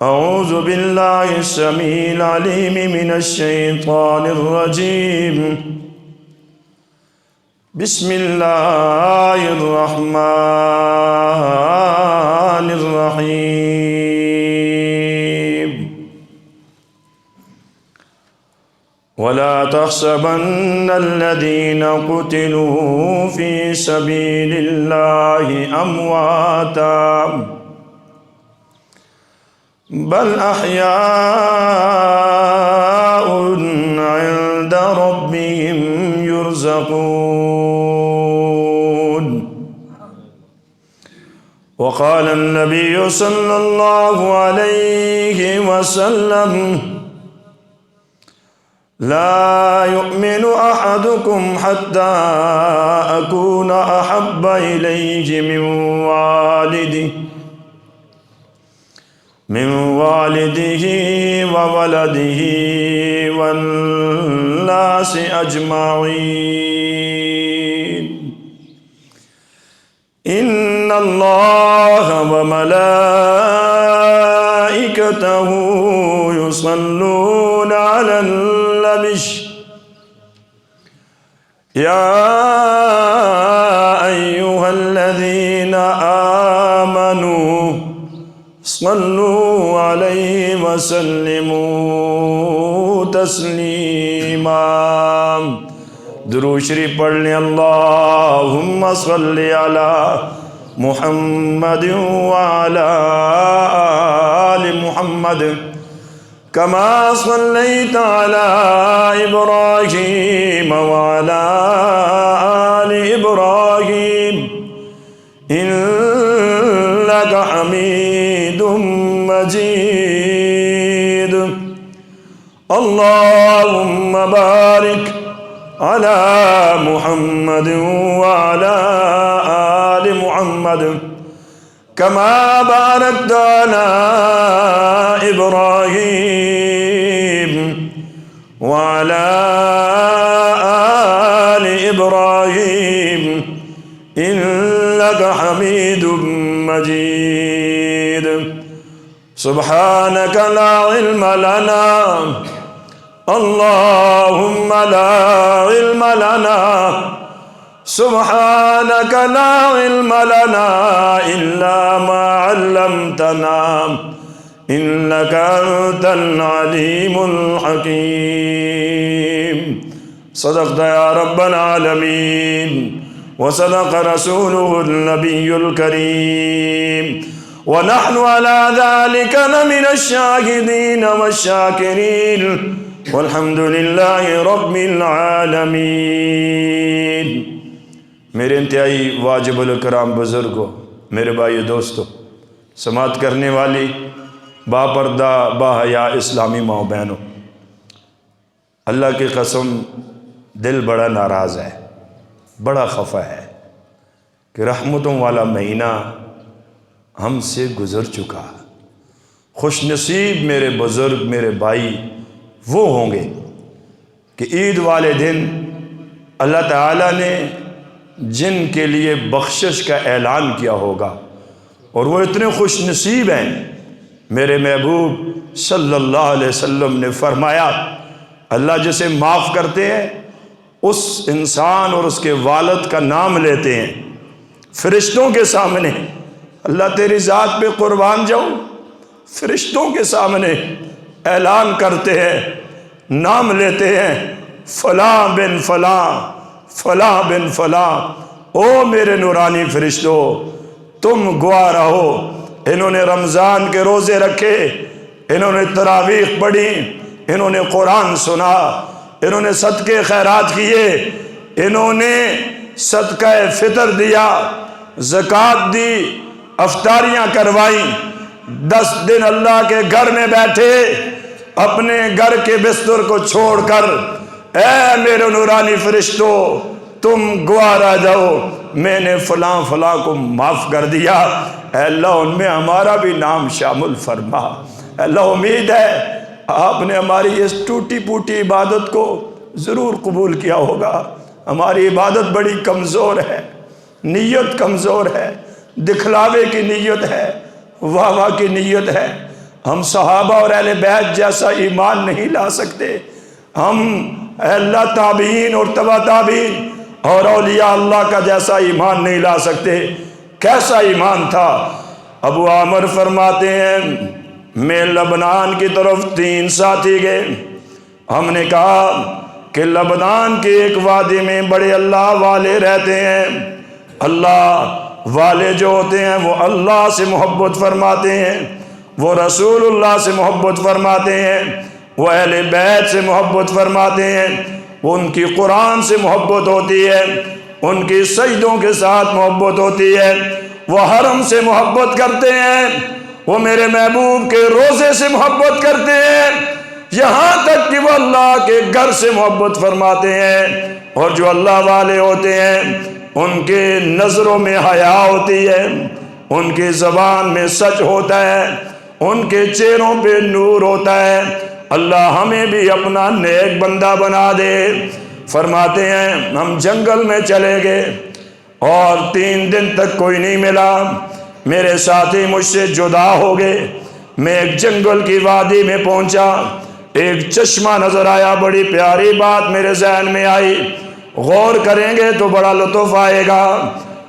أعوذ بالله السميع العليم من الشيطان الرجيم. بسم الله الرحمن الرحيم. ولا تحسبن الذين قتلوا في سبيل الله أمواتا بل أحياء عند ربهم يرزقون. وقال النبي صلى الله عليه وسلم لا يؤمن أحدكم حتى أكون أحب إليه من والده وولده والناس أجمعين. إن الله وملائكته يصلون على النبي يا أيها الذين آمنوا صلوا علیہ وسلموا تسلیما. درود شریف پڑھ لیں. اللہم صل علی محمد وعلی آل محمد کما صلیت علی ابراہیم وعلی آل ابراہیم انک حمید مجید. اللهم بارك على محمد وعلى آل محمد كما باركت على إبراهيم وعلى آل إبراهيم إنك حميد مجيد. سبحانك لا علم لنا اللهم لا علم لنا سبحانك لا علم لنا إلا ما علمتنا إنك أنت العليم الحكيم. صدقت يا رب العالمين وصدق رسوله النبي الكريم ونحن على ذلك لمن الشاهدين والشاكرين والحمد لله رب العالمین. میرے انتہائی واجب الکرام بزرگوں، میرے بھائی دوستوں، سماعت کرنے والی باپردہ باحیا اسلامی ماں بہنوں، اللہ کی قسم دل بڑا ناراض ہے، بڑا خفا ہے کہ رحمتوں والا مہینہ ہم سے گزر چکا. خوش نصیب میرے بزرگ، میرے بھائی وہ ہوں گے کہ عید والے دن اللہ تعالیٰ نے جن کے لیے بخشش کا اعلان کیا ہوگا، اور وہ اتنے خوش نصیب ہیں. میرے محبوب صلی اللہ علیہ وسلم نے فرمایا اللہ جسے معاف کرتے ہیں اس انسان اور اس کے والد کا نام لیتے ہیں فرشتوں کے سامنے. اللہ تیری ذات پہ قربان جاؤں، فرشتوں کے سامنے اعلان کرتے ہیں، نام لیتے ہیں، فلاں بن فلاں، فلاں بن فلاں. او میرے نورانی فرشتوں تم گواہ رہو. انہوں نے رمضان کے روزے رکھے، انہوں نے تراویح پڑھی، انہوں نے قرآن سنا، انہوں نے صدقے خیرات کیے، انہوں نے صدقہ فطر دیا، زکوٰۃ دی، افطاریاں کروائیں. 10 دن اللہ کے گھر میں بیٹھے، اپنے گھر کے بستر کو چھوڑ کر اے میرے نورانی فرشتوں تم گواہ رہ جاؤ میں نے فلاں فلاں کو معاف کر دیا. اے اللہ ان میں ہمارا بھی نام شامل فرما. اے اللہ امید ہے آپ نے ہماری اس ٹوٹی پوٹی عبادت کو ضرور قبول کیا ہوگا. ہماری عبادت بڑی کمزور ہے، نیت کمزور ہے، دکھلاوے کی نیت ہے، واہ واہ کی نیت ہے. ہم صحابہ اور اہل بیت جیسا ایمان نہیں لا سکتے. ہم اے اللہ تابعین اور تبع تابعین اور اولیاء اللہ کا جیسا ایمان نہیں لا سکتے. کیسا ایمان تھا؟ ابو عامر فرماتے ہیں میں لبنان کی طرف 3 ساتھی گئے. ہم نے کہا کہ لبنان کے ایک وادی میں بڑے اللہ والے رہتے ہیں. اللہ والے جو ہوتے ہیں وہ اللہ سے محبت فرماتے ہیں، وہ رسول اللہ سے محبت فرماتے ہیں، وہ اہل بیت سے محبت فرماتے ہیں، ان کی قرآن سے محبت ہوتی ہے، ان کی سجدوں کے ساتھ محبت ہوتی ہے، وہ حرم سے محبت کرتے ہیں، وہ میرے محبوب کے روزے سے محبت کرتے ہیں، یہاں تک کہ وہ اللہ کے گھر سے محبت فرماتے ہیں. اور جو اللہ والے ہوتے ہیں ان کے نظروں میں حیا ہوتی ہے، ان کی زبان میں سچ ہوتا ہے، ان کے چہروں پہ نور ہوتا ہے. اللہ ہمیں بھی اپنا نیک بندہ بنا دے. فرماتے ہیں ہم جنگل میں چلے گئے اور 3 دن تک کوئی نہیں ملا. میرے ساتھی مجھ سے جدا ہو گئے. میں ایک جنگل کی وادی میں پہنچا، ایک چشمہ نظر آیا. بڑی پیاری بات میرے ذہن میں آئی، غور کریں گے تو بڑا لطف آئے گا.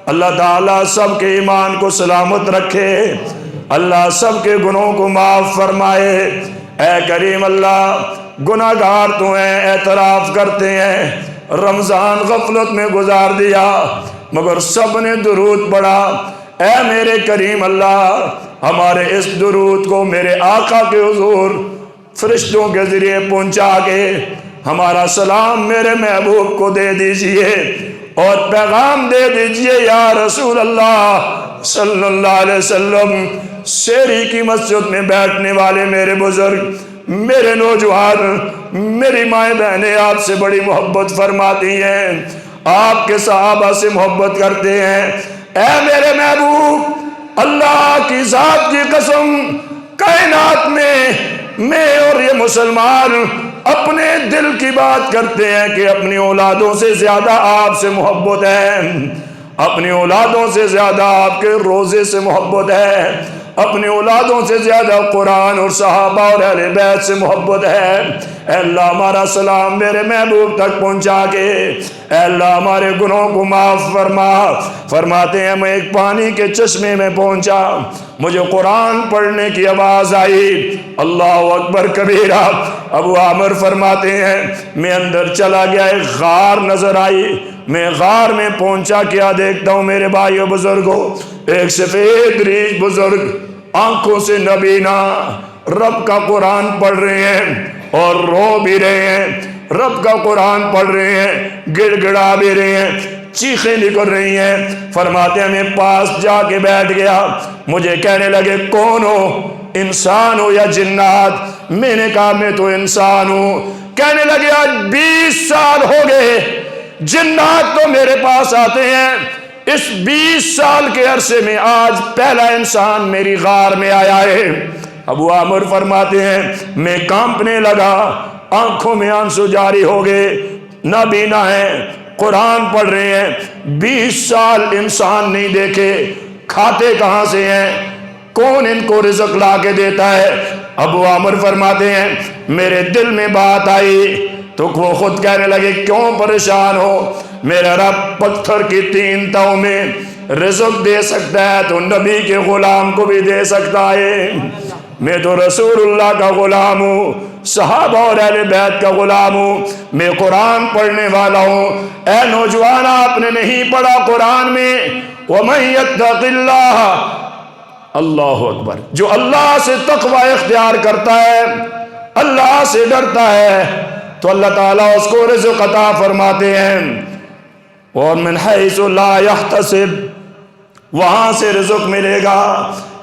اللہ تعالیٰ سب کے ایمان کو سلامت رکھے، اللہ سب کے گناہوں کو معاف فرمائے. اے کریم اللہ، گناہ گار تو ہیں، اعتراف کرتے ہیں رمضان غفلت میں گزار دیا مگر سب نے درود پڑھا. اے میرے کریم اللہ، ہمارے اس درود کو میرے آقا کے حضور فرشتوں کے ذریعے پہنچا کے ہمارا سلام میرے محبوب کو دے دیجئے اور پیغام دے دیجئے یا رسول اللہ صلی اللہ علیہ وسلم. شیری کی مسجد میں بیٹھنے والے میرے بزرگ، میرے نوجوان، میری مائیں بہنیں آپ سے بڑی محبت فرماتی ہیں، آپ کے صحابہ سے محبت کرتے ہیں. اے میرے محبوب، اللہ کی ذات کی قسم، کائنات میں اور یہ مسلمان اپنے دل کی بات کرتے ہیں کہ اپنی اولادوں سے زیادہ آپ سے محبت ہے، اپنی اولادوں سے زیادہ آپ کے روزے سے محبت ہے، اپنی اولادوں سے زیادہ قرآن اور صحابہ اور اہل بیت سے محبت ہے. اے اللہ ہمارا سلام میرے محبوب تک پہنچا کے اے اللہ ہمارے گناہوں کو معاف فرما. فرماتے ہیں میں ایک پانی کے چشمے میں پہنچا، مجھے قرآن پڑھنے کی آواز آئی، اللہ اکبر کبیرہ. ابو عامر فرماتے ہیں میں اندر چلا گیا، ایک غار نظر آئی. میں غار میں پہنچا، کیا دیکھتا ہوں میرے بھائیو بزرگوں، ایک سفید ریش بزرگ آنکھوں سے نبینا رب کا قرآن پڑھ رہے ہیں اور رو بھی رہے ہیں، رب کا قرآن پڑھ رہے ہیں، گڑ گڑا بھی رہے ہیں، چیخیں نکل رہی ہیں. فرماتے ہیں میں پاس جا کے بیٹھ گیا. مجھے کہنے لگے کون ہو، انسان ہو یا جنات؟ میں نے کہا میں تو انسان ہوں. کہنے لگے آج 20 سال ہو گئے جنات تو میرے پاس آتے ہیں، اس 20 سال کے عرصے میں آج پہلا انسان میری غار میں آیا ہے. ابو عامر فرماتے ہیں میں کانپنے لگا، آنکھوں میں آنسو جاری ہو گئے، نابینا ہیں، قرآن پڑھ رہے ہیں، 20 سال انسان نہیں دیکھے، کھاتے کہاں سے ہیں، کون ان کو رزق لا کے دیتا ہے؟ ابو عامر فرماتے ہیں میرے دل میں بات آئی تو وہ خود کہنے لگے کیوں پریشان ہو، میرا رب پتھر کی 3 تہوں میں رزق دے سکتا ہے تو نبی کے غلام کو بھی دے سکتا ہے. میں تو رسول اللہ کا غلام ہوں، صحابہ اور اہل بیت کا غلام ہوں، میں قرآن پڑھنے والا ہوں. اے نوجوان، آپ نے نہیں پڑھا قرآن میں وَمَن يَتَّقِ اللَّهَ، اللہ اکبر، جو اللہ سے تقوی اختیار کرتا ہے، اللہ سے ڈرتا ہے تو اللہ تعالیٰ اس کو رزق عطا فرماتے ہیں. اور من حیث لا یحتسب، وہاں سے رزق ملے گا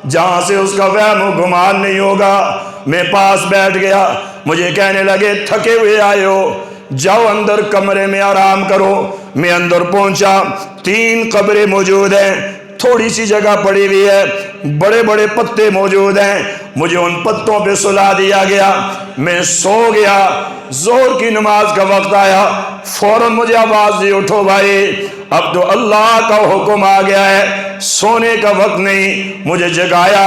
جہاں سے اس کا وہم و گمان نہیں ہوگا. میں پاس بیٹھ گیا، مجھے کہنے لگے تھکے ہوئے آئے ہو، جاؤ اندر کمرے میں آرام کرو. میں اندر پہنچا، 3 قبریں موجود ہیں، تھوڑی سی جگہ پڑی ہوئی ہے، بڑے بڑے پتے موجود ہیں. مجھے ان پتوں پہ سلا دیا گیا، میں سو گیا. ظہر کی نماز کا وقت آیا، فوراً مجھے آواز دی اٹھو بھائی، اب تو اللہ کا حکم آ گیا ہے، سونے کا وقت نہیں. مجھے جگایا،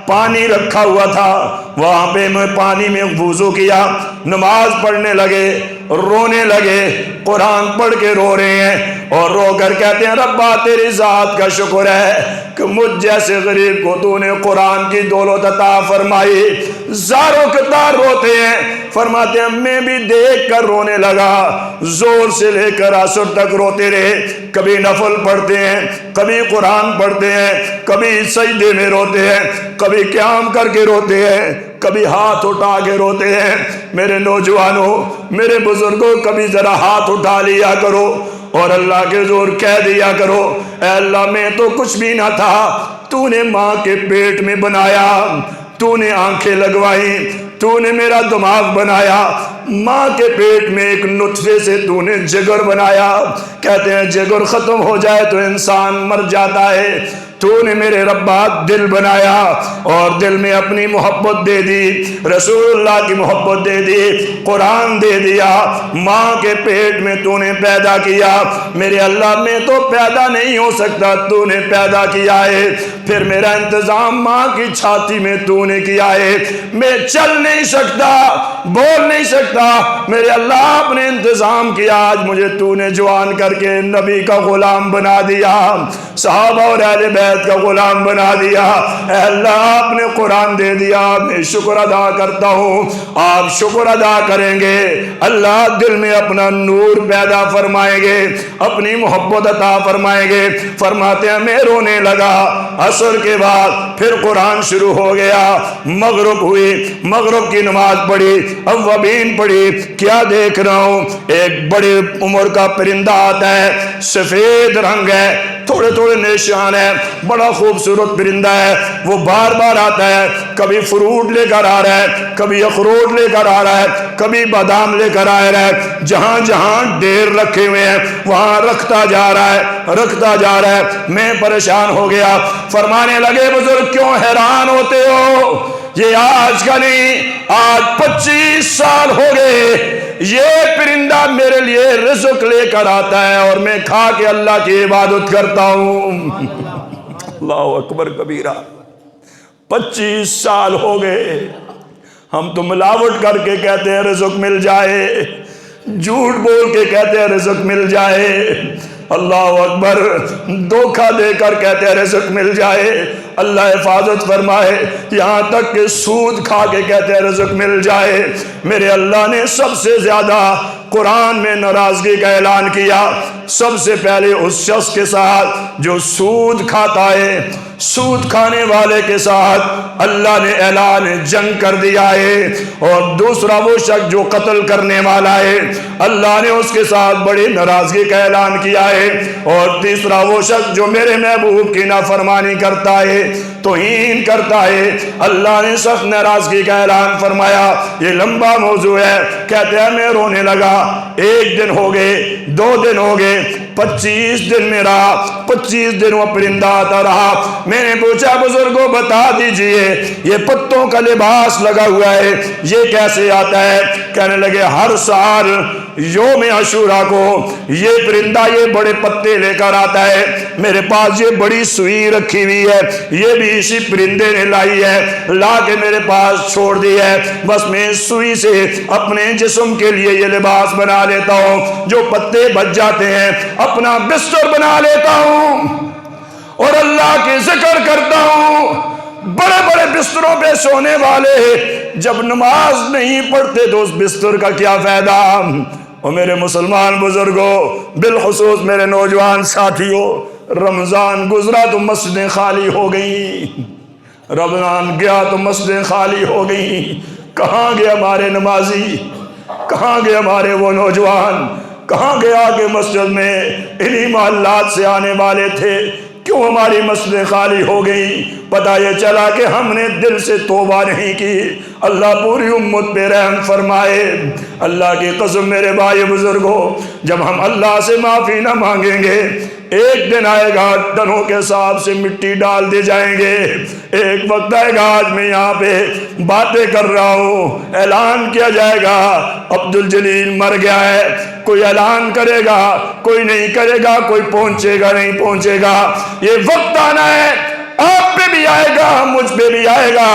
پانی رکھا ہوا تھا، وہاں پہ میں پانی میں وضو کیا، نماز پڑھنے لگے، رونے لگے، قرآن پڑھ کے رو رہے ہیں اور رو کر کہتے ہیں ربا تیری ذات کا شکر ہے کہ مجھ جیسے غریب کو تو نے قرآن کی دولت عطا فرمائی۔ زاروں قطار روتے ہیں، فرماتے ہیں میں بھی دیکھ کر رونے لگا، زور سے لے کر عصر تک روتے رہے، کبھی نفل پڑھتے ہیں، کبھی قرآن پڑھتے ہیں، کبھی سجدے میں روتے ہیں، کبھی قیام کر کے روتے ہیں، کبھی ہاتھ اٹھا کے روتے ہیں۔ میرے نوجوانوں، میرے بزرگوں، کبھی ذرا ہاتھ اٹھا لیا کرو اور اللہ کے زور کہہ دیا کرو اے اللہ میں تو کچھ بھی نہ تھا، تو نے ماں کے پیٹ میں بنایا، تو نے آنکھیں لگوائی، تو نے میرا دماغ بنایا، ماں کے پیٹ میں ایک نطفے سے تو نے جگر بنایا۔ کہتے ہیں جگر ختم ہو جائے تو انسان مر جاتا ہے، تو نے میرے ربا دل بنایا اور دل میں اپنی محبت دے دی، رسول اللہ کی محبت دے دی، قرآن دے دیا، ماں کے پیٹ میں تو نے پیدا کیا۔ میرے اللہ میں تو پیدا نہیں ہو سکتا، تو نے پیدا کیا ہے، پھر میرا انتظام ماں کی چھاتی میں تو نے کیا ہے، میں چل نہیں سکتا، بول نہیں سکتا، میرے اللہ اپنے انتظام کیا، آج مجھے تو نے جوان کر کے نبی کا غلام بنا دیا، صحابہ اور اہل بیت کا غلام بنا دیا، اے اللہ آپ نے قرآن دے دیا، میں شکر ادا کرتا ہوں۔ آپ شکر ادا کریں گے، اللہ دل میں اپنا نور پیدا فرمائیں گے، اپنی محبت عطا فرمائیں گے۔ فرماتے ہیں میں رونے لگا، عصر کے بعد پھر قرآن شروع ہو گیا، مغرب ہوئی، مغرب کی نماز پڑھی، اوابین پڑھی، کیا دیکھ رہا ہوں، ایک بڑی عمر کا پرندہ آتا ہے، سفید رنگ ہے، تھوڑے تھوڑے نشان ہے، بڑا خوبصورت پرندہ ہے، وہ بار بار آتا ہے، کبھی فروٹ لے کر آ رہا ہے، کبھی اخروٹ لے کر آ رہا ہے، کبھی بادام لے کر آ رہا ہے، جہاں جہاں ڈیر رکھے ہوئے ہیں وہاں رکھتا جا رہا ہے، رکھتا جا رہا ہے۔ میں پریشان ہو گیا، فرمانے لگے بزرگ کیوں حیران ہوتے ہو، یہ آج کا نہیں، آج 25 سال ہو گئے یہ پرندہ میرے لیے رزق لے کر آتا ہے اور میں کھا کے اللہ کی عبادت کرتا ہوں۔ اللہ اکبر کبیرہ، 25 سال ہو گئے، ہم تو ملاوٹ کر کے کہتے ہیں رزق مل جائے، جھوٹ بول کے کہتے ہیں رزق مل جائے، اللہ اکبر، دھوکہ دے کر کہتے ہیں رزق مل جائے، اللہ حفاظت فرمائے، یہاں تک کہ سود کھا کے کہتے ہیں رزق مل جائے۔ میرے اللہ نے سب سے زیادہ قرآن میں ناراضگی کا اعلان کیا، سب سے پہلے اس شخص کے ساتھ جو سود کھاتا ہے، سود کھانے والے کے ساتھ اللہ نے اعلان جنگ کر دیا ہے، اور دوسرا وہ شخص جو قتل کرنے والا ہے، اللہ نے اس کے ساتھ بڑی ناراضگی کا اعلان کیا ہے، اور تیسرا وہ شخص جو میرے محبوب کی نافرمانی کرتا ہے، توہین کرتا ہے، اللہ نے سخت ناراضگی کا اعلان فرمایا۔ یہ لمبا موضوع ہے، کہتے ہیں میں رونے لگا، 1 دن ہو گئے، 2 دن ہو گئے، 25 دن میں رہا، 25 دن وہ پرندہ آتا رہا۔ میں نے پوچھا بزرگوں بتا دیجئے یہ پتوں کا لباس لگا ہوا ہے یہ کیسے آتا ہے؟ کہنے لگے ہر سال یوم عاشورہ کو یہ پرندہ یہ بڑے پتے لے کر آتا ہے، میرے پاس یہ بڑی سوئی رکھی ہوئی ہے، یہ بھی اسی پرندے نے لائی ہے، لا کے میرے پاس چھوڑ دی ہے، بس میں سوئی سے اپنے جسم کے لیے یہ لباس بنا لیتا ہوں، جو پتے بچ جاتے ہیں اپنا بستر بنا لیتا ہوں اور اللہ کی ذکر کرتا ہوں۔ بڑے بڑے بستروں پہ سونے والے جب نماز نہیں پڑھتے تو اس بستر کا کیا فائدہ؟ اور میرے مسلمان بزرگوں، بالخصوص میرے نوجوان ساتھیوں، رمضان گزرا تو مسجدیں خالی ہو گئیں، رمضان گیا تو مسجدیں خالی ہو گئیں۔ کہاں گئے ہمارے نمازی؟ کہاں گئے ہمارے وہ نوجوان؟ کہاں گیا کہ مسجد میں انہی محلات سے آنے والے تھے؟ کیوں ہماری مسجدیں خالی ہو گئیں؟ پتہ یہ چلا کہ ہم نے دل سے توبہ نہیں کی۔ اللہ پوری امت پہ رحم فرمائے۔ اللہ کی قسم میرے بھائی بزرگوں، جب ہم اللہ سے معافی نہ مانگیں گے، ایک دن آئے گا ٹنوں کے حساب سے مٹی ڈال دی جائیں گے۔ ایک وقت آئے گا، آج میں یہاں پہ باتیں کر رہا ہوں، اعلان کیا جائے گا عبدالجلیل مر گیا ہے، کوئی اعلان کرے گا، کوئی نہیں کرے گا، کوئی پہنچے گا نہیں پہنچے گا۔ یہ وقت آنا ہے آپ پہ بھی آئے گا, مجھ پہ بھی آئے گا.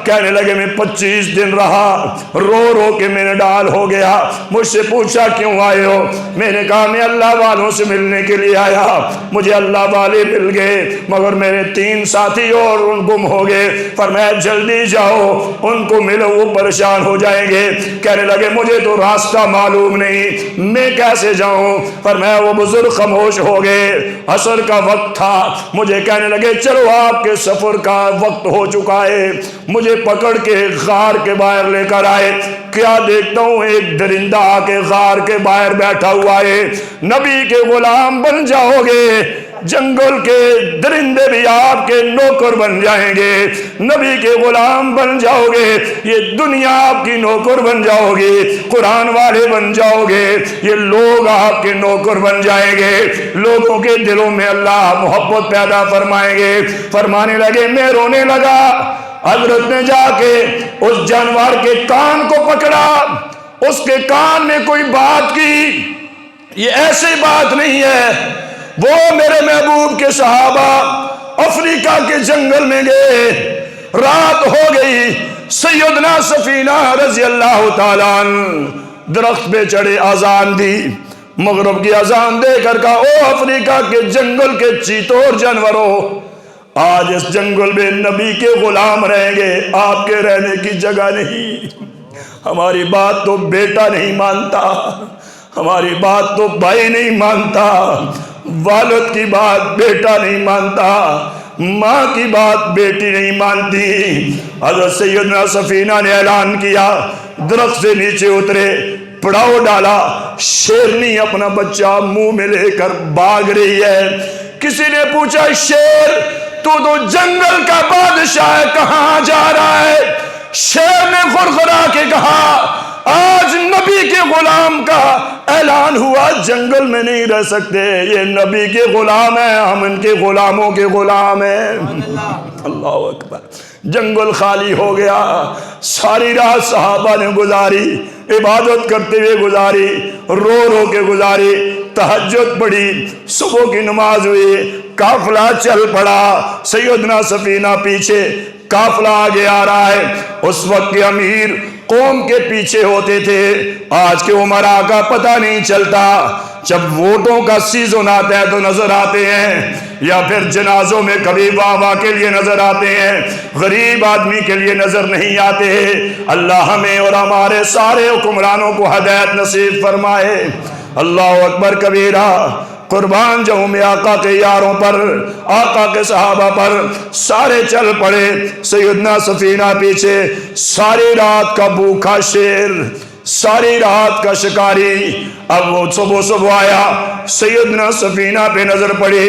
کہنے لگے میں 25 دن رہا, رو رو کے میرے ڈال ہو گیا. مجھ سے پوچھا کیوں آئے ہو؟ میں نے کہا میں اللہ والوں سے ملنے کے لیے آیا. مجھے اللہ والے مل گئے مگر میرے 3 ساتھی اور گم ہو گئے. فرمایا جلدی جاؤ ان کو ملو, وہ پریشان ہو جائیں گے. کہنے لگے مجھے تو راستہ معلوم نہیں, میں کیسے جاؤں؟ فرمایا وہ بزرگ خاموش ہو گئے. عصر کا وقت تھا. مجھے کہنے لگے چلو آپ کے سفر کا وقت ہو چکا ہے. مجھے پکڑ کے غار کے باہر لے کر آئے. کیا دیکھتا ہوں ایک درندہ آ کے غار کے باہر بیٹھا ہوا ہے. نبی کے غلام بن جاؤ گے, جنگل کے درندے بھی آپ کے نوکر بن جائیں گے. نبی کے غلام بن جاؤ گے, یہ دنیا آپ کی نوکر بن جاؤ گی. قرآن والے بن جاؤ گے, یہ لوگ آپ کے نوکر بن جائیں گے. لوگوں کے دلوں میں اللہ محبت پیدا فرمائیں گے. فرمانے لگے میں رونے لگا. حضرت نے جا کے اس جانور کے کان کو پکڑا, اس کے کان میں کوئی بات کی. یہ ایسی بات نہیں ہے. وہ میرے محبوب کے صحابہ افریقہ کے جنگل میں گئے, رات ہو گئی. سیدنا سفینہ رضی اللہ تعالیٰ عنہ درخت پہ چڑھے, اذان دی. مغرب کی اذان دے کر کہا او افریقہ کے جنگل کے چیتور جانوروں, آج اس جنگل میں نبی کے غلام رہیں گے, آپ کے رہنے کی جگہ نہیں. ہماری بات تو بیٹا نہیں مانتا, ہماری بات تو بھائی نہیں مانتا, والد کی بات بیٹا نہیں مانتا, ماں کی بات بیٹی نہیں مانتی. حضرت سیدنا سفینہ نے اعلان کیا, درخت سے نیچے اترے, پڑاؤ ڈالا. شیرنی اپنا بچہ منہ میں لے کر بھاگ رہی ہے. کسی نے پوچھا شیر تو جنگل کا بادشاہ ہے, کہاں جا رہا ہے؟ شیر نے خرخرا کے کہا آج نبی کے غلام کا اعلان ہوا, جنگل میں نہیں رہ سکتے, یہ نبی کے غلام ہیں, ہم ان کے غلاموں کے غلام ہیں. اللہ اکبر. جنگل خالی ہو گیا. ساری رات صحابہ نے گزاری, عبادت کرتے ہوئے گزاری, رو رو کے گزاری. تہجد پڑھی, صبح کی نماز ہوئی, قافلہ چل پڑا. سیدنا سفینہ پیچھے, قافلہ آگے آ رہا ہے. اس وقت کے امیر قوم کے پیچھے ہوتے تھے, آج کے عمراء کا پتہ نہیں چلتا. جب ووٹوں کا سیزن آتا ہے تو نظر آتے ہیں, یا پھر جنازوں میں کبھی واہ واہ کے لیے نظر آتے ہیں, غریب آدمی کے لیے نظر نہیں آتے. اللہ ہمیں اور ہمارے سارے حکمرانوں کو ہدایت نصیب فرمائے. اللہ اکبر کبیرہ. قربان جاؤں میں آقا کے یاروں پر, آقا کے صحابہ پر. سارے چل پڑے, سیدنا سفینہ پیچھے. ساری رات کا بھوکا شیر, ساری رات کا شکاری. اب وہ صبح آیا, سیدنا سفینہ پہ نظر پڑی,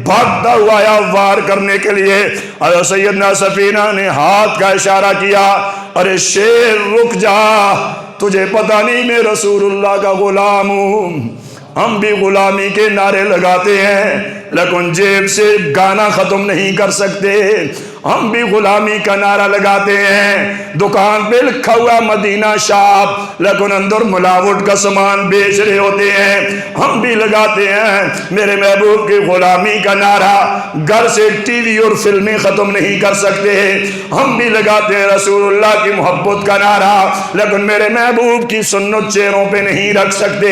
بھاگتا ہوا آیا وار کرنے کے لیے. اور سیدنا سفینہ نے ہاتھ کا اشارہ کیا, ارے شیر رک جا, تجھے پتہ نہیں میں رسول اللہ کا غلام ہوں. ہم بھی غلامی کے نعرے لگاتے ہیں لیکن جیب سے گانا ختم نہیں کر سکتے. ہم بھی غلامی کا نعرہ لگاتے ہیں, دکان پہ لکھا ہوا مدینہ شاپ لیکن اندر ملاوٹ کا سامان بیچ رہے ہوتے ہیں. ہم بھی لگاتے ہیں میرے محبوب کی غلامی کا نعرہ, گھر سے ٹی وی اور فلمیں ختم نہیں کر سکتے. ہم بھی لگاتے ہیں رسول اللہ کی محبت کا نعرہ لیکن میرے محبوب کی سنت چہروں پہ نہیں رکھ سکتے.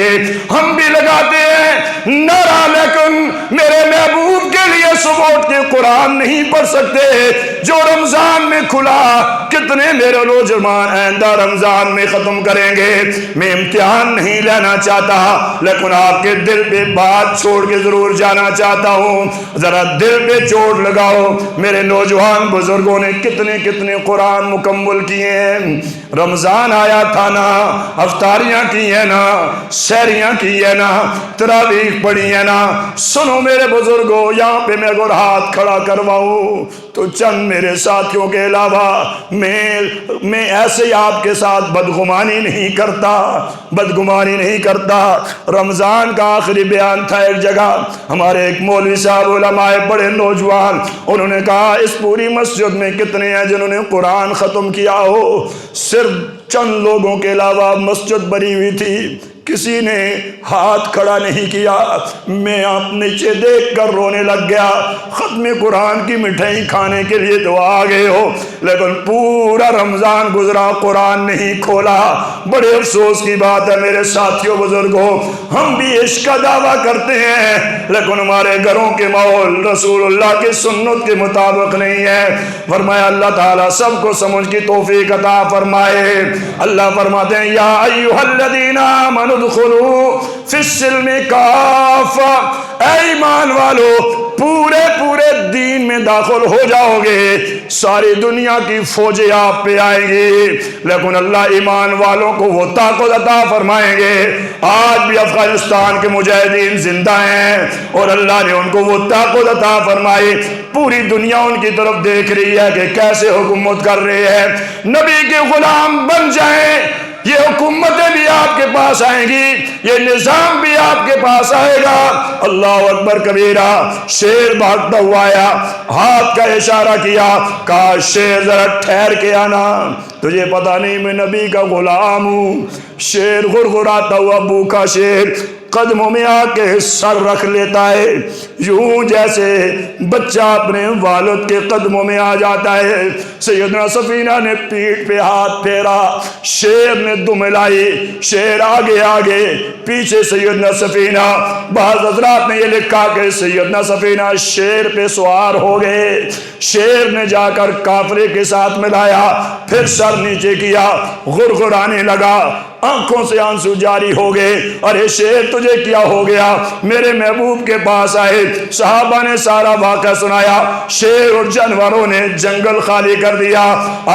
ہم بھی لگاتے ہیں نعرہ لیکن میرے محبوب کے لیے صبح اٹھ کے قرآن نہیں پڑھ سکتے. جو رمضان میں کھلا, کتنے میرے نوجوان آئندہ رمضان میں ختم کریں گے. میں امتحان نہیں لینا چاہتا لیکن آپ کے دل پہ بات چھوڑ کے ضرور جانا چاہتا ہوں. ذرا دل پہ چوٹ لگاؤ, میرے نوجوان بزرگوں نے کتنے کتنے قرآن مکمل کیے ہیں. رمضان آیا تھا نا, افطاریاں کی ہیں نا, سحریاں کی ہیں نا, تراویح پڑھی ہے نا. سنو میرے بزرگوں, یہاں پہ میں اگر ہاتھ کھڑا کرواؤں تو چند میرے ساتھیوں کے علاوہ میں ایسے ہی آپ کے ساتھ بدگمانی نہیں کرتا. رمضان کا آخری بیان تھا ایک جگہ, ہمارے ایک مولوی صاحب علماء بڑے نوجوان, انہوں نے کہا اس پوری مسجد میں کتنے ہیں جنہوں نے قرآن ختم کیا ہو؟ صرف چند لوگوں کے علاوہ مسجد بھری ہوئی تھی. کسی نے ہاتھ کھڑا نہیں کیا، میں آپ نیچے دیکھ کر رونے لگ گیا۔ ختم قرآن کی مٹھائی کھانے کے لیے تو آ گئے ہو، لیکن پورا رمضان گزرا قرآن نہیں کھولا۔ بڑے افسوس کی بات ہے میرے ساتھیوں بزرگوں، ہم بھی عشق کا دعویٰ کرتے ہیں لیکن ہمارے گھروں کے ماحول رسول اللہ کی سنت کے مطابق نہیں ہے۔ فرمایا اللہ تعالیٰ سب کو سمجھ کی توفیق عطا فرمائے۔ اللہ فرماتے ہیں یا ایھا الذین آمنوا ادخلوا فی السلم کافہ، اے ایمان والو پورے دین میں داخل ہو جاؤ گے، ساری دنیا کی فوجیں آپ پہ آئیں گی، لیکن اللہ ایمان والوں کو وہ طاقت عطا فرمائیں گے۔ آج بھی افغانستان کے مجاہدین زندہ ہیں اور اللہ نے ان کو وہ طاقت عطا فرمائی، پوری دنیا ان کی طرف دیکھ رہی ہے کہ کیسے حکومت کر رہے ہیں۔ نبی کے غلام بن جائیں، یہ حکومتیں بھی آپ کے پاس آئیں گی، یہ نظام بھی آپ کے پاس آئے گا۔ اللہ اکبر کبیرہ۔ شیر بھاگتا ہوا آیا، ہاتھ کا اشارہ کیا، کہا شیر ذرا ٹھہر کے آنا، تجھے پتا نہیں میں نبی کا غلام ہوں۔ شیر غرغراتا ہوا بھوکا شیر قدموں میں آ کے سر رکھ لیتا ہے، یوں جیسے بچہ اپنے والد کے قدموں میں آ جاتا ہے۔ سیدنا سفینہ نے پیٹھ پہ ہاتھ پھیرا، شیر نے دم لائی، شیر آگے آگے پیچھے سیدنا سفینہ۔ بعض حضرات نے یہ لکھا کہ سیدنا سفینہ شیر پہ سوار ہو گئے، شیر نے جا کر کافرے کے ساتھ ملایا، پھر سر نیچے کیا، غرغرانے لگا، آنکھوں سے آنسو جاری ہو گئے۔ ارے شیر تجھے کیا ہو گیا؟ میرے محبوب کے پاس آئے، صحابہ نے سارا واقعہ سنایا، شیر اور جانوروں نے جنگل خالی کر دیا۔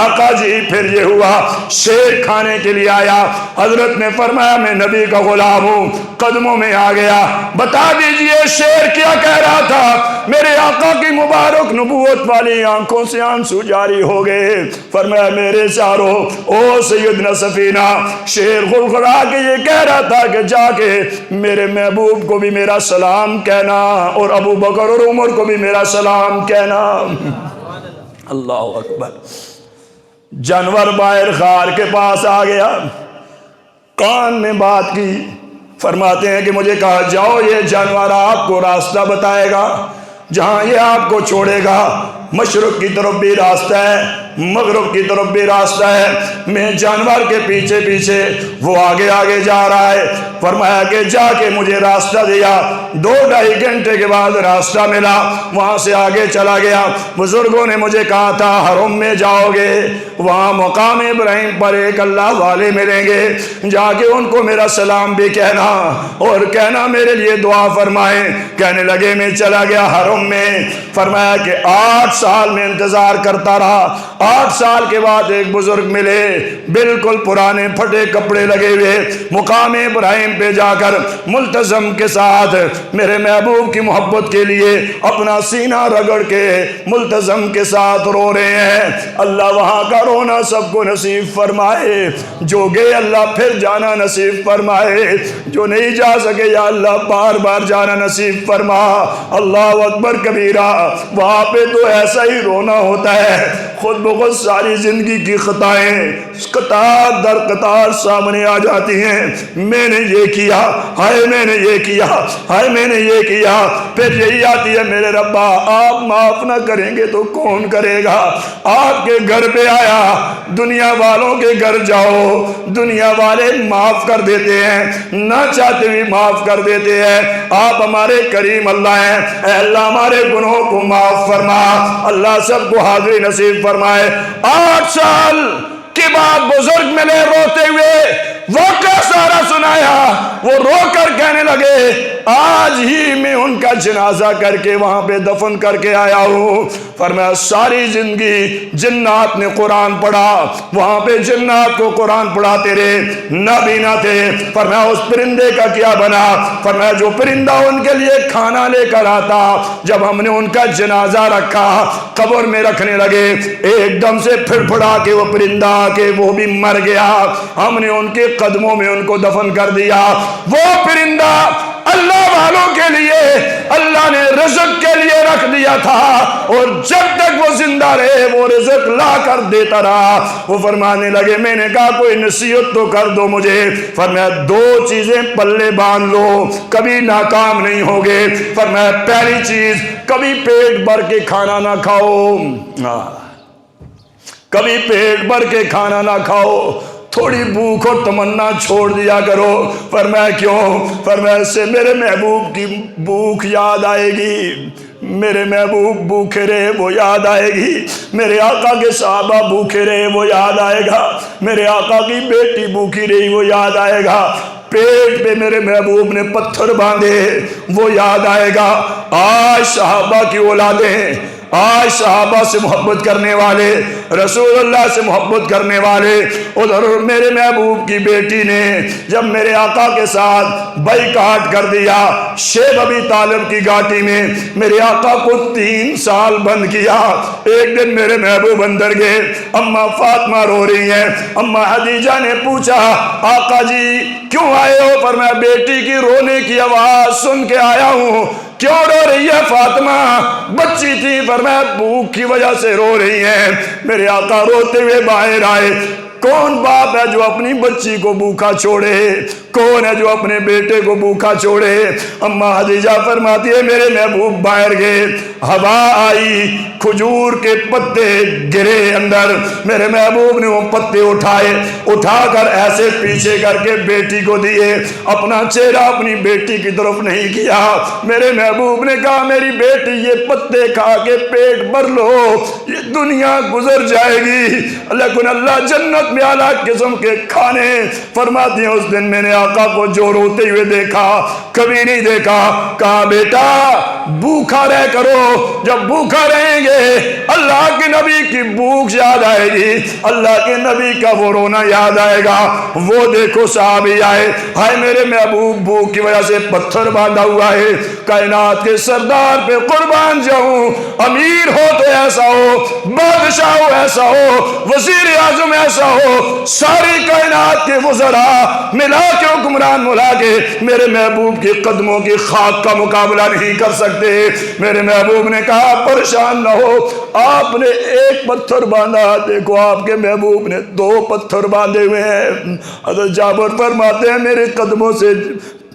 آقا جی پھر یہ ہوا، شیر کھانے کے لیے آیا، حضرت نے فرمایا میں نبی کا غلام ہوں، قدموں میں آ گیا، بتا دیجئے شیر کیا کہہ رہا تھا؟ میرے آقا کی مبارک نبوت والی آنکھوں سے آنسو جاری ہو گئے۔ فرمایا میرے چاروں او سیدنا سفینہ، شیر غرغرا کے یہ کہہ رہا تھا کہ جا کے میرے محبوب کو بھی میرا سلام کہنا اور ابو بکر اور عمر کو بھی میرا سلام کہنا۔ اللہ اکبر۔ جانور باہر غار کے پاس آ گیا، کان میں بات کی، فرماتے ہیں کہ مجھے کہا جاؤ یہ جانور آپ کو راستہ بتائے گا، جہاں یہ آپ کو چھوڑے گا مشرق کی طرف بھی راستہ ہے، مغرب کی طرف بھی راستہ ہے۔ میں جانور کے پیچھے پیچھے، وہ آگے آگے جا رہا ہے۔ فرمایا کہ جا کے مجھے راستہ دیا، 2-2.5 گھنٹے کے بعد راستہ ملا، وہاں سے آگے چلا گیا۔ بزرگوں نے مجھے کہا تھا حرم میں جاؤ گے، وہاں مقام ابراہیم پر ایک اللہ والے ملیں گے، جا کے ان کو میرا سلام بھی کہنا اور کہنا میرے لیے دعا فرمائیں۔ کہنے لگے میں چلا گیا حرم میں۔ فرمایا کہ 8 سال میں انتظار کرتا رہا۔ 8 سال کے بعد ایک بزرگ ملے، بالکل پرانے پھٹے کپڑے لگے ہوئے، مقام ابراہیم پہ جا کر ملتزم کے ساتھ میرے محبوب کی محبت کے لیے اپنا سینہ رگڑ کے ملتزم کے ساتھ رو رہے ہیں۔ اللہ وہاں کا رونا سب کو نصیب فرمائے، جو گئے اللہ پھر جانا نصیب فرمائے، جو نہیں جا سکے یا اللہ بار بار جانا نصیب فرما۔ اللہ اکبر کبیرہ۔ وہاں پہ تو ایسا ہی رونا ہوتا ہے، خود بخود ساری زندگی کی خطائیں قطار در قطار سامنے آ جاتی ہیں۔ میں نے یہ کیا، ہائے میں نے یہ کیا، ہائے میں نے یہ کیا، پھر یہی آتی ہے میرے ربا آپ معاف نہ کریں گے تو کون کرے گا؟ آپ کے گھر پہ آیا، دنیا والوں کے گھر جاؤ، دنیا والے معاف کر دیتے ہیں، نہ چاہتے بھی معاف کر دیتے ہیں۔ آپ ہمارے کریم اللہ ہیں، اے اللہ ہمارے گناہوں کو معاف فرما، اللہ سب کو حاضری نصیب فرمائے۔ 8 سال کے بعد بزرگ ملے روتے ہوئے، واقعہ سارا سنایا، وہ رو کر کہنے لگے آج ہی میں ان کا جنازہ کر کے وہاں پہ دفن کر کے آیا ہوں۔ فرمایا ساری زندگی جنات نے قرآن پڑھا، وہاں پہ جنات کو قرآن پڑھاتے رہے، نابینا تھے۔ فرمایا اس پرندے کا کیا بنا؟ فرمایا جو پرندہ ان کے لیے کھانا لے کر آتا، جب ہم نے ان کا جنازہ رکھا قبر میں رکھنے لگے، ایک دم سے پھڑ پھڑا کے وہ پرندہ آ کے وہ بھی مر گیا، ہم نے ان کے قدموں میں ان کو دفن کر دیا۔ وہ پرندہ اللہ والوں کے لیے اللہ نے رزق کے لیے رکھ دیا تھا، اور جب تک وہ زندہ رہے وہ رزق لا کر دیتا رہا۔ وہ فرمانے لگے میں نے کہا کوئی نصیحت تو کر دو مجھے۔ فرمایا دو چیزیں پلے باندھ لو، کبھی ناکام نہیں ہوگے۔ فرمایا پہلی چیز کبھی پیٹ بھر کے کھانا نہ کھاؤ، کبھی پیٹ بھر کے کھانا نہ کھاؤ، تھوڑی بھوک اور تمنا چھوڑ دیا کرو۔ فرمایا کیوں؟ فرمایا اس سے میرے محبوب کی بھوک یاد آئے گی، میرے محبوب بھوکے رہے وہ یاد آئے گی، میرے آقا کے صحابہ بھوکے رہے وہ یاد آئے گا، میرے آقا کی بیٹی بھوکی رہی وہ یاد آئے گا، پیٹ پہ میرے محبوب نے پتھر باندھے وہ یاد آئے گا۔ آج صحابہ کی اولادیں، آج صحابہ سے محبت کرنے والے، رسول اللہ سے محبت کرنے والے، ادھر میرے محبوب کی بیٹی نے جب میرے آقا کے ساتھ بائیکاٹ کر دیا، شیخ ابی طالب کی گھاٹی میں میرے آقا کو 3 سال بند کیا۔ ایک دن میرے محبوب اندر گئے، اماں فاطمہ رو رہی ہیں، اماں خدیجہ نے پوچھا آقا جی کیوں آئے ہو؟ فرمایا بیٹی کی رونے کی آواز سن کے آیا ہوں۔ کیوں رو رہی ہے فاطمہ؟ بچی تھی، فرمایا بھوک کی وجہ سے رو رہی ہیں۔ میرے آقا روتے ہوئے باہر آئے۔ کون باپ ہے جو اپنی بچی کو بھوکا چھوڑے؟ کون ہے جو اپنے بیٹے کو بھوکا چھوڑے؟ اماں خدیجہ فرماتی ہے میرے محبوب باہر گئے، ہوا آئی، کھجور کے پتے گرے اندر، میرے محبوب نے وہ پتے اٹھائے، اٹھا کر ایسے پیچھے کر کے بیٹی کو دیے، اپنا چہرہ اپنی بیٹی کی طرف نہیں کیا۔ میرے محبوب نے کہا میری بیٹی یہ پتے کھا کے پیٹ بھر لو، یہ دنیا گزر جائے گی، لیکن اللہ جنت میں اعلیٰ قسم کے کھانے۔ فرماتی ہیں اس دن میں نے آقا کو جو روتے ہوئے دیکھا کبھی نہیں دیکھا۔ کہا بیٹا بھوکا رہ کرو، جب بھوکا رہیں گے اللہ کے نبی کی بھوک یاد آئے گی، اللہ کے نبی کا وہ رونا یاد آئے گا۔ وہ دیکھو صحابی آئے، ہائے میرے محبوب بھوک کی وجہ سے پتھر باندھا ہوا ہے، کائنات کے سردار پہ قربان جاؤں، امیر ہو تو ایسا ہو، بادشاہ ہو ایسا ہو، وزیر اعظم ایسا ہو، ساری کائنات کے وزراء ملا کے حکمران ملا کے میرے محبوب کے قدموں کی خاک کا مقابلہ نہیں کر سکتے۔ میرے محبوب نے کہا پریشان نہ ہو، آپ نے ایک پتھر باندھا، دیکھو آپ کے محبوب نے 2 پتھر باندھے ہوئے ہیں۔ حضرت جابر فرماتے ہیں میرے قدموں سے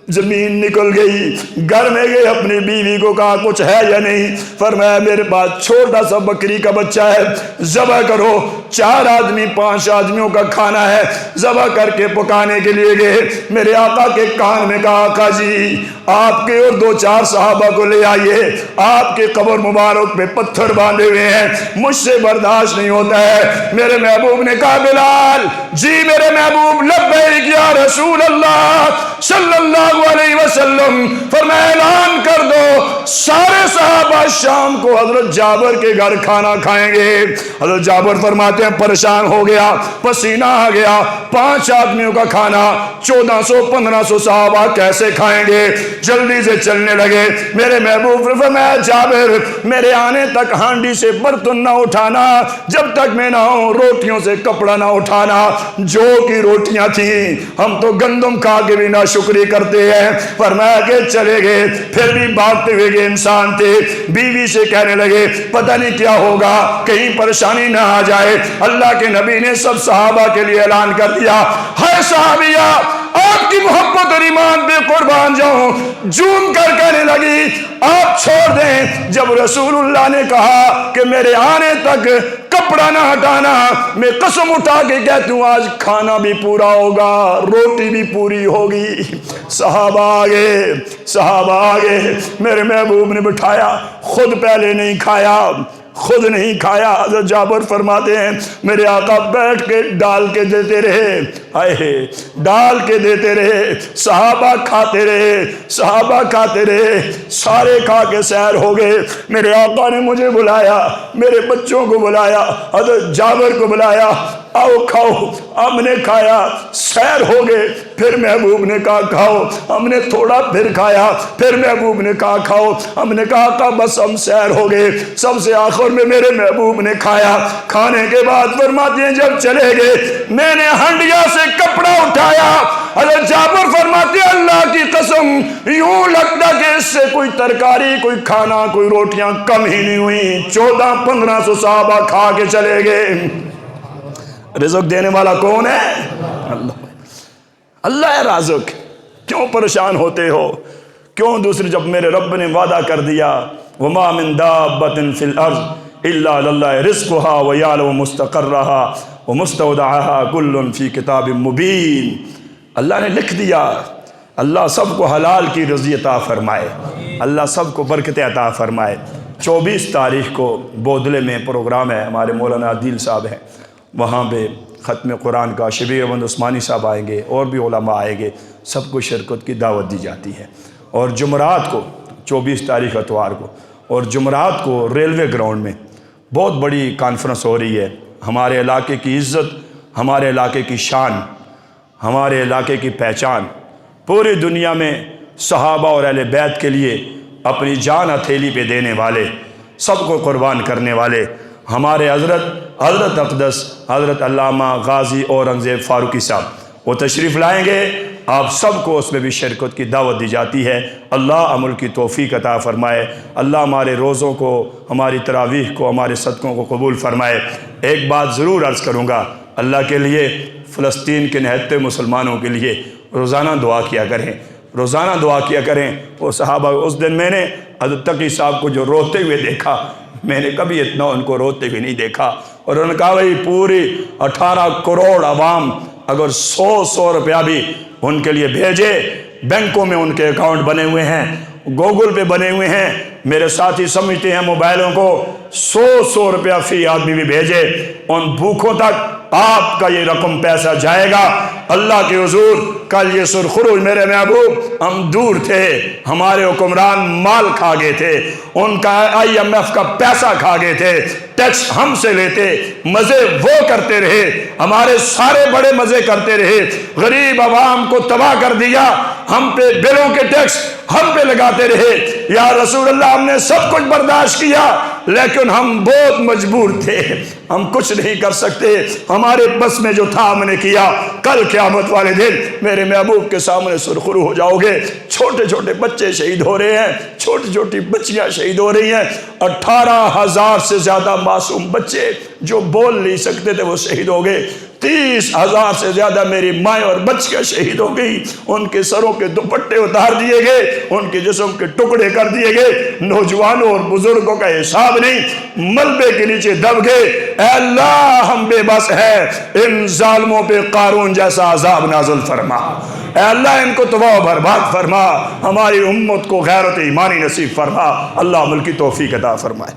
زمین نکل گئی، گھر میں گئے اپنی بیوی کو کہا کچھ ہے یا نہیں؟ فرمایا میرے پاس چھوٹا سا بکری کا بچہ ہے، ذبح کرو، 4 آدمی 5 آدمیوں کا کھانا ہے، ذبح کر کے پکانے کے لیے گئے۔ میرے آقا کے کان میں کہا آقا جی آپ کے اور 2-4 صحابہ کو لے آئیے، آپ کے قبر مبارک پہ پتھر باندھے ہوئے ہیں، مجھ سے برداشت نہیں ہوتا ہے۔ میرے محبوب نے کہا بلال جی میرے محبوب لبیک یا رسول اللہ صلی اللہ علیہ وسلم۔ فرمایا اعلان کر دو سارے صحابہ شام کو حضرت جابر کے گھر کھانا کھائیں گے۔ حضرت جابر فرماتے ہیں پریشان ہو گیا، پسینہ آ گیا، 5 آدمیوں کا کھانا 1400-1500 صحابہ کیسے کھائیں گے؟ جلدی سے چلنے لگے۔ میرے محبوب نے فرمایا جابر میرے آنے تک ہانڈی سے برتن نہ اٹھانا، جب تک میں نہ ہوں روٹیوں سے کپڑا نہ اٹھانا۔ جو کی روٹیاں تھیں ہم تو گندم کھا کے بھی ناشکری کرتے ہیں۔ فرمایا کہ چلے گئے، پھر بھی بھاگتے ہوئے گئے انسان تھے۔ بیوی سے کہنے لگے پتہ نہیں کیا ہوگا، کہیں پریشانی نہ آ جائے۔ اللہ کے نبی نے سب صحابہ کے لیے اعلان کر دیا ہے صحابیہ آپ کی محبت اور ایمان پہ قربان جاؤں۔ جھوم کر کہنے لگی آپ چھوڑ دیں، جب رسول اللہ نے کہا کہ میرے آنے تک کپڑا نہ ہٹانا، میں قسم اٹھا کے کہتی ہوں آج کھانا بھی پورا ہوگا، روٹی بھی پوری ہوگی۔ صحابہ آگے، صحابہ آگے، میرے محبوب نے بٹھایا، خود پہلے نہیں کھایا، خود نہیں کھایا۔ حضرت جابر فرماتے ہیں میرے آقا بیٹھ کے ڈال کے دیتے رہے، آئے ڈال کے دیتے رہے، صحابہ کھاتے رہے، صحابہ کھاتے رہے، سارے کھا کے سیر ہو گئے۔ میرے آقا نے مجھے بلایا، میرے بچوں کو بلایا، حضرت جابر کو بلایا، آؤ کھاؤ، ہم نے کھایا، سیر ہو گئے، پھر محبوب نے کہا کھاؤ، ہم نے تھوڑا پھر کھایا، پھر محبوب نے کہا کھاؤ، ہم نے کہا بس ہم سیر ہو گئے، سب سے آخر میں میرے محبوب نے کھایا۔ کھانے کے بعد فرماتے ہیں جب چلے گئے میں نے ہنڈیا سے کپڑا اٹھایا، حضرت جابر فرماتے ہیں اللہ کی قسم یوں لگتا کہ اس سے کوئی ترکاری، کوئی کھانا، کوئی روٹیاں کم ہی نہیں ہوئی، 1400-1500 صحابہ کھا کے چلے گئے۔ رزق دینے والا کون ہے؟ اللہ، اللہ ہے رازق۔ کیوں پریشان ہوتے ہو؟ کیوں دوسری؟ جب میرے رب نے وعدہ کر دیا وَمَا مِن دَابَّةٍ فِي الْأَرْضِ إِلَّا لِلَّهِ رِزْقُهَا وَيَعْلَمُ مُسْتَقَرَّهَا وَمُسْتَوْدَعَهَا كُلٌّ فِي كِتَابٍ مُبِينٍ۔ اللہ نے لکھ دیا۔ اللہ سب کو حلال کی رزق عطا فرمائے، اللہ سب کو برکت عطا فرمائے۔ 24 تاریخ کو بودلے میں پروگرام ہے، ہمارے مولانا عادل صاحب ہیں، وہاں پہ ختم قرآن کا شبیر احمد عثمانی صاحب آئیں گے، اور بھی علماء آئیں گے، سب کو شرکت کی دعوت دی جاتی ہے۔ اور جمعرات کو 24 تاریخ اتوار کو اور جمعرات کو ریلوے گراؤنڈ میں بہت بڑی کانفرنس ہو رہی ہے۔ ہمارے علاقے کی عزت، ہمارے علاقے کی شان، ہمارے علاقے کی پہچان، پوری دنیا میں صحابہ اور اہل بیت کے لیے اپنی جان ہتھیلی پہ دینے والے، سب کو قربان کرنے والے ہمارے حضرت اقدس حضرت علامہ غازی اورنگزیب فاروقی صاحب، وہ تشریف لائیں گے۔ آپ سب کو اس میں بھی شرکت کی دعوت دی جاتی ہے۔ اللہ عمل کی توفیق عطا فرمائے، اللہ ہمارے روزوں کو، ہماری تراویح کو، ہمارے صدقوں کو قبول فرمائے۔ ایک بات ضرور عرض کروں گا، اللہ کے لیے، فلسطین کے نہتے مسلمانوں کے لیے روزانہ دعا کیا کریں، روزانہ دعا کیا کریں۔ وہ صحابہ، اس دن میں نے حضرت تقی صاحب کو جو روتے ہوئے دیکھا، میں نے کبھی اتنا ان کو روتے ہوئے نہیں دیکھا۔ اور انہوں نے کہا بھائی پوری 18 کروڑ عوام اگر 100 روپیہ بھی ان کے لیے بھیجے، بینکوں میں ان کے اکاؤنٹ بنے ہوئے ہیں، گوگل پہ بنے ہوئے ہیں، میرے ساتھی سمجھتے ہیں موبائلوں کو، 100 روپیہ فی آدمی بھی بھیجے، ان بھوکوں تک آپ کا یہ رقم پیسہ جائے گا اللہ کے حضور۔ کل یہ سرخروج میرے محبوب، ہم دور تھے، ہمارے حکمران مال کھا گئے تھے، ان کا IMF کا پیسہ کھا گئے تھے، ٹیکس ہم سے لیتے، مزے وہ کرتے رہے، ہمارے سارے بڑے مزے کرتے رہے، غریب عوام کو تباہ کر دیا، ہم پہ بلوں کے ٹیکس ہم پہ لگاتے رہے۔ یا رسول اللہ ہم نے سب کچھ برداشت کیا، لیکن ہم بہت مجبور تھے، ہم کچھ نہیں کر سکتے، ہمارے بس میں جو تھا ہم نے کیا۔ کل قیامت والے دن میرے محبوب کے سامنے سرخرو ہو جاؤ گے، چھوٹے چھوٹے بچے شہید ہو رہے ہیں، چھوٹی چھوٹی بچیاں شہید ہو رہی ہیں، 18,000 سے زیادہ معصوم بچے جو بول نہیں سکتے تھے وہ شہید ہو گئے، 30,000 سے زیادہ میری مائیں اور بچیاں شہید ہو گئی، ان کے سروں کے دوپٹے اتار دیے گئے، ان کے جسم کے ٹکڑے کر دیے گئے، نوجوانوں اور بزرگوں کا حساب نہیں، ملبے کے نیچے دب گئے۔ اے اللہ ہم بے بس ہیں، ان ظالموں پہ قارون جیسا عذاب نازل فرما، اے اللہ ان کو تباہ و برباد فرما، ہماری امت کو غیرت ایمانی نصیب فرما، اللہ عمل کی توفیق عطا فرمائے۔